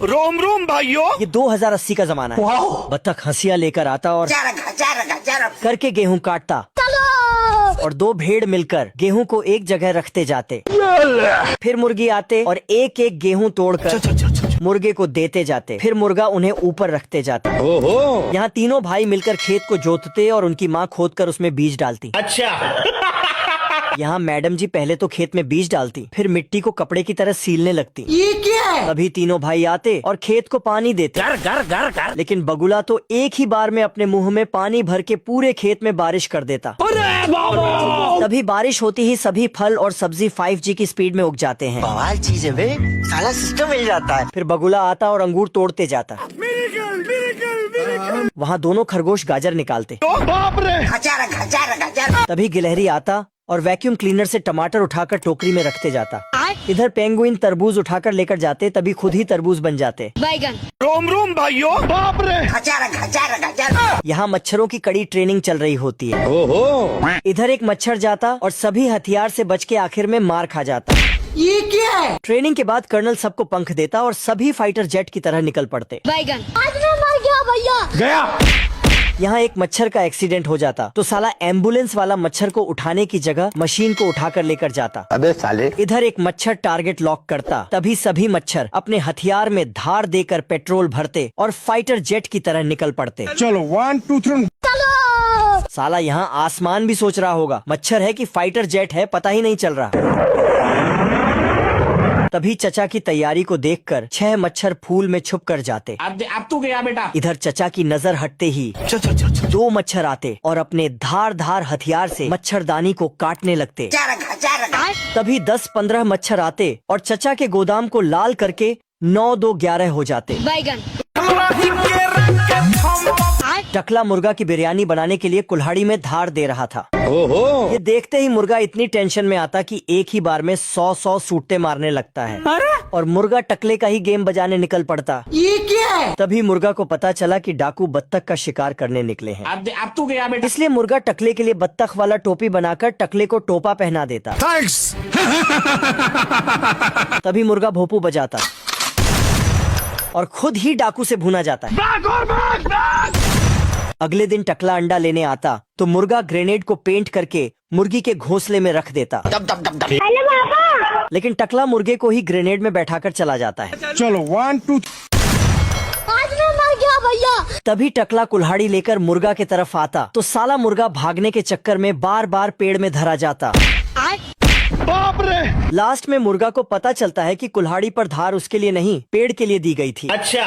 रोम रोम भाइयों। ये 2080 का जमाना है। बत्तख हंसिया लेकर आता और करके गेहूं काटता और दो भेड़ मिलकर गेहूं को एक जगह रखते जाते। फिर मुर्गी आते और एक एक गेहूं तोड़कर मुर्गे को देते जाते। फिर मुर्गा उन्हें ऊपर रखते जाता। यहाँ तीनों भाई मिलकर खेत को जोतते और उनकी माँ खोदकर उसमें बीज डालती। अच्छा। यहाँ मैडम जी पहले तो खेत में बीज डालती, फिर मिट्टी को कपड़े की तरह सीलने लगती। ये क्या है? तभी तीनों भाई आते और खेत को पानी देते। गर। लेकिन बगुला तो एक ही बार में अपने मुंह में पानी भर के पूरे खेत में बारिश कर देता। तभी बारिश होती ही सभी फल और सब्जी 5G की स्पीड में उग जाते हैं। बवाल चीज है बे, साला सिस्टम मिल जाता है। फिर बगुला आता और अंगूर तोड़ते जाता। वहाँ दोनों खरगोश गाजर निकालते। बाप रे। तभी गिलहरी आता और वैक्यूम क्लीनर से टमाटर उठाकर टोकरी में रखते जाता। इधर पेंगुइन तरबूज उठाकर लेकर जाते, तभी खुद ही तरबूज बन जाते। रोम रोम भाइयों। बाप रे। यहाँ मच्छरों की कड़ी ट्रेनिंग चल रही होती है। इधर एक मच्छर जाता और सभी हथियार से बच के आखिर में मार खा जाता। ये क्या है? ट्रेनिंग के बाद कर्नल सबको पंख देता और सभी फाइटर जेट की तरह निकल पड़ते। आज मैं मर गया भैया। गया। यहाँ एक मच्छर का एक्सीडेंट हो जाता तो साला एम्बुलेंस वाला मच्छर को उठाने की जगह मशीन को उठाकर लेकर जाता। अबे साले। इधर एक मच्छर टारगेट लॉक करता, तभी सभी मच्छर अपने हथियार में धार देकर पेट्रोल भरते और फाइटर जेट की तरह निकल पड़ते। चलो 1 2 3। साला यहाँ आसमान भी सोच रहा होगा मच्छर है कि फाइटर जेट है, पता ही नहीं चल रहा। तभी चचा की तैयारी को देखकर 6 मच्छर फूल में छुप कर जाते। अब तू गया बेटा। इधर चचा की नजर हटते ही 2 मच्छर आते और अपने धार हथियार से मच्छरदानी को काटने लगते। तभी 10-15 मच्छर आते और चचा के गोदाम को लाल करके 9-2-11 हो जाते। टकला मुर्गा की बिरयानी बनाने के लिए कुल्हाड़ी में धार दे रहा था। ये देखते ही मुर्गा इतनी टेंशन में आता कि एक ही बार में 100 सूटे मारने लगता है। और मुर्गा टकले का ही गेम बजाने निकल पड़ता। ये क्या है? तभी मुर्गा को पता चला कि डाकू बत्तख का शिकार करने निकले हैं। अब तू गया बेटा। इसलिए मुर्गा टकले के लिए बत्तख वाला टोपी बनाकर टकले को टोपा पहना देता। थैंक्स। तभी मुर्गा भोपू बजाता और खुद ही डाकू से भुना जाता है। अगले दिन टकला अंडा लेने आता तो मुर्गा ग्रेनेड को पेंट करके मुर्गी के घोंसले में रख देता। हेलो पापा। लेकिन टकला मुर्गे को ही ग्रेनेड में बैठाकर चला जाता है। चलो 1 2। आज मैं मर गया भैया। तभी टकला कुल्हाड़ी लेकर मुर्गा के तरफ आता तो साला मुर्गा भागने के चक्कर में बार पेड़ में धरा जाता। बाप रे। लास्ट में मुर्गा को पता चलता है कि कुल्हाड़ी पर धार उसके लिए नहीं पेड़ के लिए दी गई थी। अच्छा।